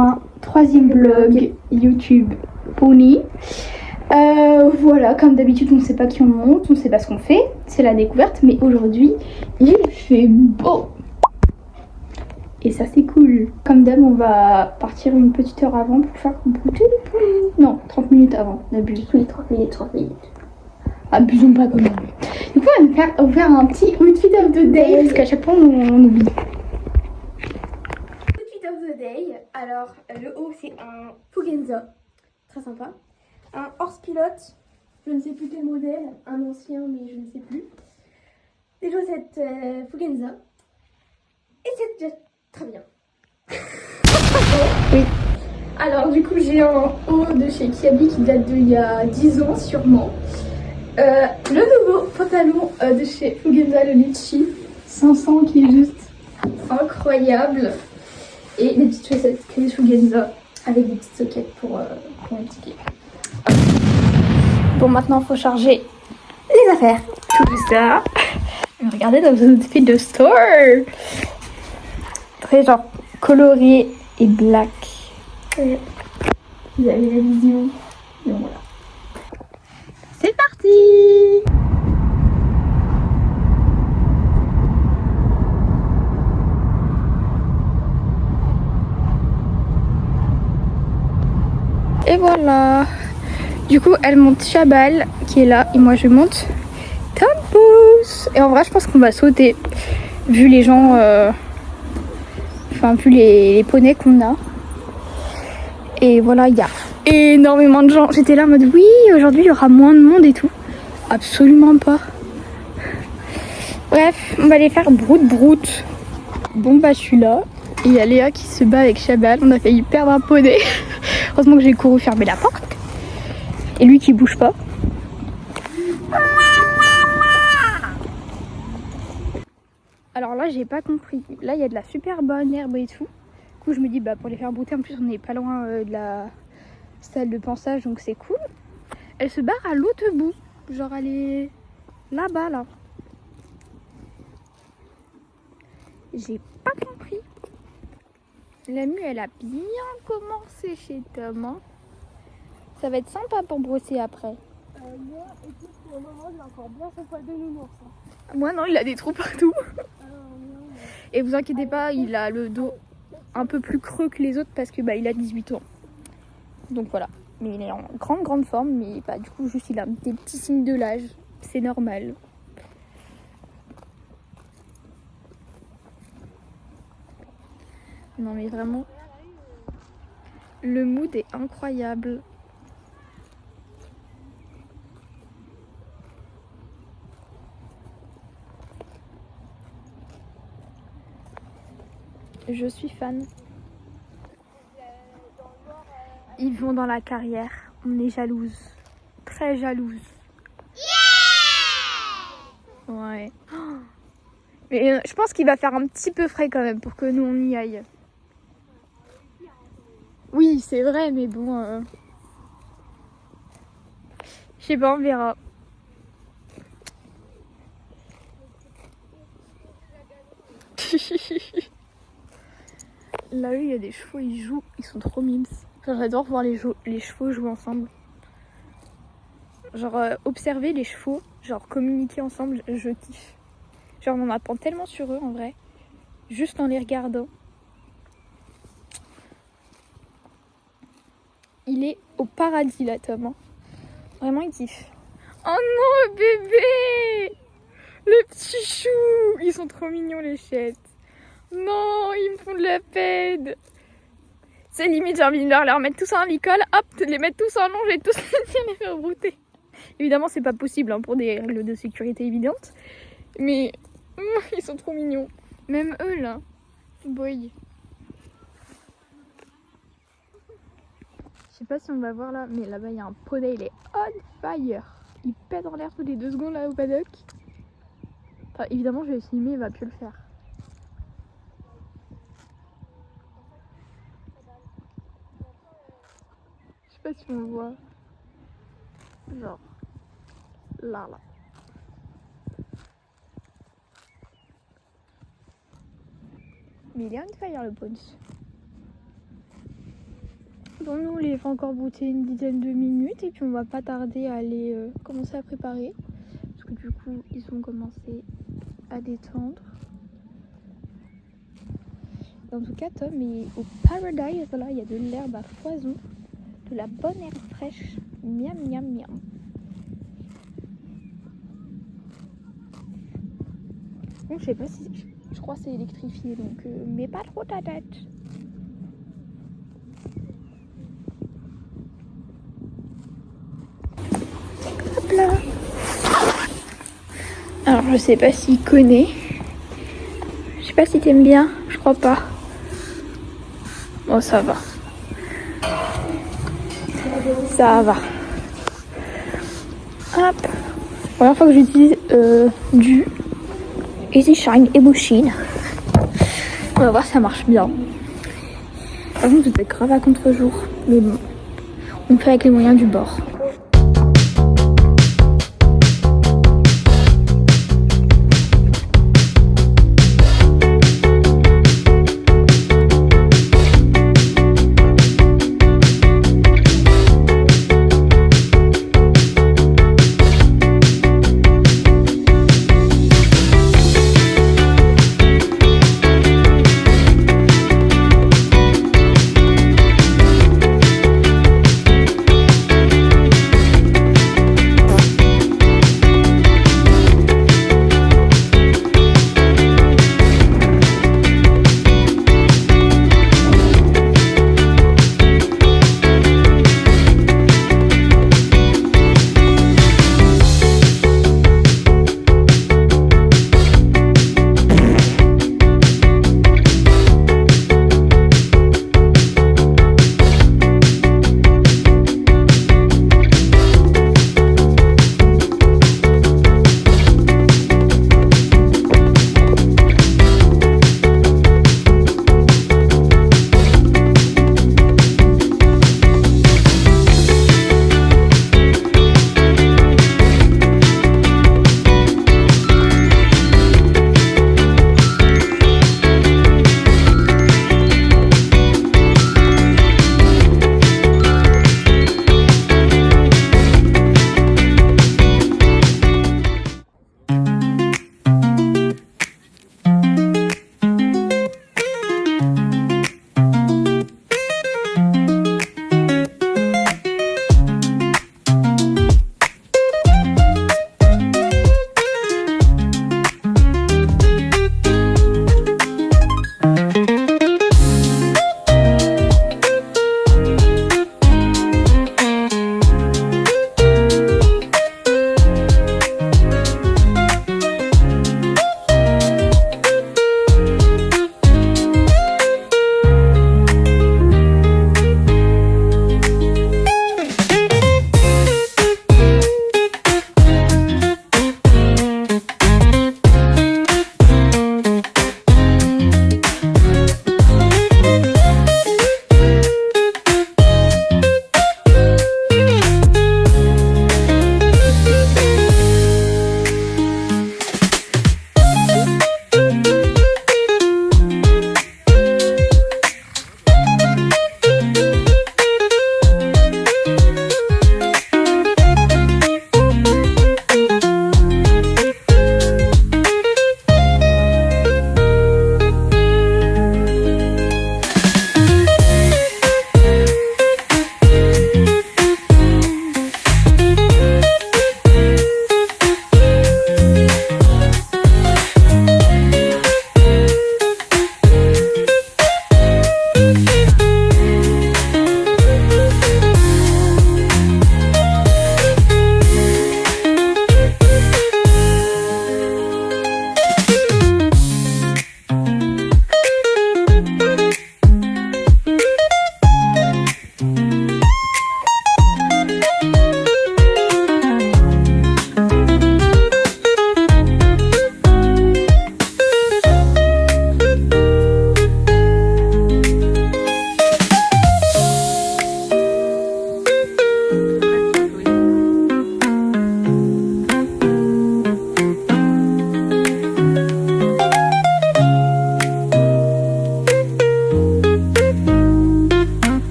un troisième vlog YouTube Pony. Voilà, comme d'habitude, on ne sait pas qui on monte, on ne sait pas ce qu'on fait, c'est la découverte, mais aujourd'hui, il fait beau. Et ça, c'est cool. Comme d'hab, on va partir une petite heure avant pour faire brouter les poules. Non, 30 minutes avant, n'abuse. Oui, 30 minutes. Abusons pas quand même. Du coup, on va faire un petit outfit of the day, parce qu'à chaque fois, on oublie. Outfit of the day. Alors, le haut, c'est un Fugenza. Très sympa. Un horse-pilote. Je ne sais plus quel modèle. Un ancien, mais je ne sais plus. Des chaussettes Fugenza. Et c'est déjà très bien. Oui. Alors, du coup, j'ai un haut de chez Kiabi qui date d'il y a 10 ans, sûrement. Le nouveau pantalon de chez Fugenza, le Litchi 500, qui est juste incroyable. Et les petites chaussettes que Fugenza avec des petites soquettes pour les petits pieds. Bon, maintenant, il faut charger Les affaires. tout ça. Regardez dans vos outfits de store. Très genre coloré et black. Vous avez la vision. Donc voilà. C'est parti! Et voilà. Du coup, elle monte Chabal qui est là et moi je monte Campus. Et en vrai, je pense qu'on va sauter vu les gens, enfin vu les poneys qu'on a. Et voilà, il y a énormément de gens. J'étais là en mode oui, aujourd'hui il y aura moins de monde et tout. Absolument pas. Bref, on va aller faire broute. Bon bah je suis là. Et il y a Léa qui se bat avec Chabal. On a failli perdre un poney. Heureusement que j'ai couru fermer la porte. Et lui qui bouge pas. Alors là j'ai pas compris. Là il y a de la super bonne herbe et tout. Du coup je me dis bah pour les faire brouter, en plus on est pas loin de la salle de pansage, donc c'est cool. Elle se barre à l'autre bout. Genre elle est là-bas là. J'ai pas compris. La mue elle a bien commencé chez Tom. Hein. Ça va être sympa pour brosser après. Moi, écoute, pour le moment, j'ai encore bien son poil de nounours. Moi non, il a des trous partout. Et vous inquiétez pas, il a le dos un peu plus creux que les autres parce que bah il a 18 ans. Donc voilà. Mais il est en grande forme, mais bah, du coup juste il a des petits signes de l'âge. C'est normal. Non mais vraiment, le mood est incroyable. Je suis fan. Ils vont dans la carrière. On est jalouse. Très jalouse. Ouais. Mais je pense qu'il va faire un petit peu frais quand même pour que nous on y aille. Oui, c'est vrai, mais bon... Je sais pas, on verra. Là, il y a des chevaux, ils jouent, ils sont trop mimes. Enfin, j'adore voir les chevaux jouer ensemble. Genre, observer les chevaux, genre communiquer ensemble, je kiffe. Genre, on en apprend tellement sur eux en vrai, juste en les regardant. Il est au paradis là, Tom. Hein. Vraiment, il kiffe. Oh non, bébé! Les petits choux! Ils sont trop mignons, les chètes. Non, ils me font de la peine. C'est limite, j'ai envie de leur mettre tous en licol, hop, de les mettre tous en longe et tous les faire brouter. Évidemment, c'est pas possible hein, pour des règles de sécurité évidentes. Mais ils sont trop mignons. Même eux là. Boy. Je sais pas si on va voir là, mais là-bas il y a un poney, il est on fire. Il pète en l'air toutes les 2 secondes là au paddock. Enfin, évidemment, je vais filmer, il va plus le faire. Je sais pas si on le voit. Genre. Là. Mais il est on fire le punch. Bon, nous, on les fait encore brouter une dizaine de minutes et puis on va pas tarder à aller commencer à préparer. Parce que du coup, ils ont commencé à détendre. Et en tout cas, Tom est au paradise. Là, il y a de l'herbe à foison, de la bonne herbe fraîche. Miam, miam, miam. Bon, je sais pas si... Je crois que c'est électrifié, donc... mets pas trop ta tête. Hop là. Alors, je sais pas s'il connaît. Je sais pas si t'aimes bien. Je crois pas. Bon, ça va. Ça va. Hop. Première fois que j'utilise du Easy Shine Ebushin. On va voir si ça marche bien. Par contre, c'était grave à contre-jour. Mais bon, on fait avec les moyens du bord.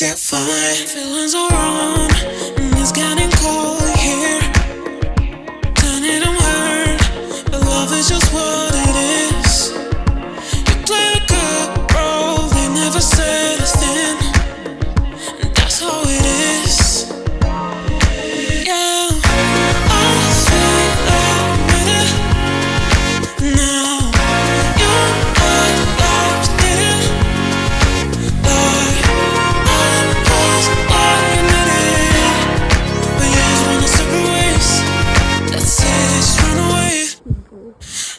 divine. Feelings are wrong, and it's getting cold here. Turn it inward, but love is just what it is. You play a good role, they never said a thing, and that's how it is. Yeah, I feel like with it now. You act like you didn't. Like I'm just admit it. But you just wanna separate ways. That's it, just run away.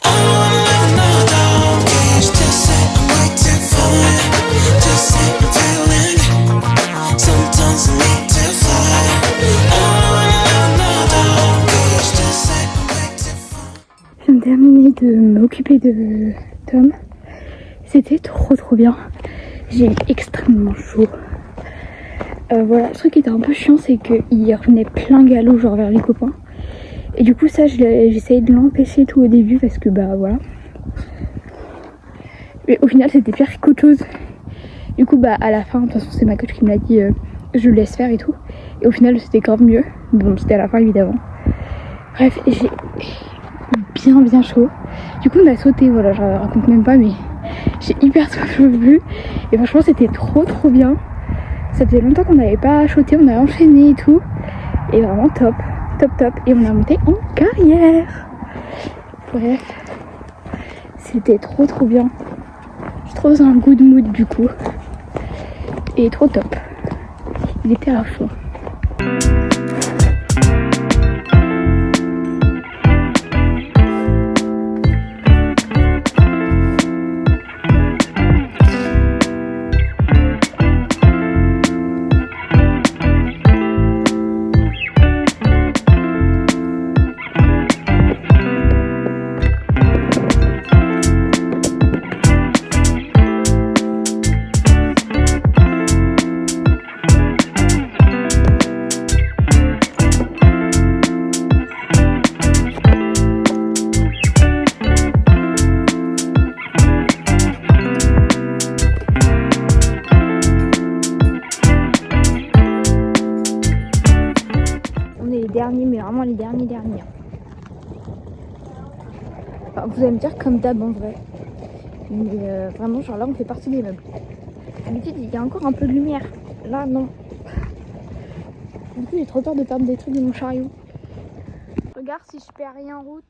I don't wanna live in no dog cage. Just sit and wait to find. Just sit and feeling. Sometimes I need to fly. I don't wanna live in no dog cage. Just sit and wait to find. Je viens de terminer de m'occuper de Tom. C'était trop bien. J'ai eu extrêmement chaud. Voilà, le truc qui était un peu chiant, c'est qu'il revenait plein galop genre vers les copains. Et du coup ça j'essayais de l'empêcher tout au début parce que bah voilà. Mais au final c'était pire qu'autre chose. Du coup bah à la fin, de toute façon c'est ma coach qui me l'a dit, je le laisse faire et tout. Et au final c'était grave mieux. Bon c'était à la fin évidemment. Bref, j'ai bien chaud. Du coup on a sauté, voilà, je raconte même pas mais j'ai hyper soif au début. Et franchement c'était trop bien. Ça faisait longtemps qu'on n'avait pas sauté, on a enchaîné et tout. Et vraiment top. Et on a monté en carrière. Bref, c'était trop bien. Je suis trop dans un good mood du coup. Et trop top. Il était à fond. Dernier, mais vraiment les derniers. Enfin, vous allez me dire comme d'hab en vrai. Mais vraiment, genre là, on fait partie des meubles. D'habitude, il y a encore un peu de lumière. Là, non. Du coup, j'ai trop peur de perdre des trucs de mon chariot. Regarde si je perds rien en route.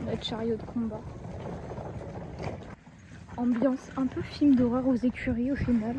Notre chariot de combat. Ambiance un peu film d'horreur aux écuries au final.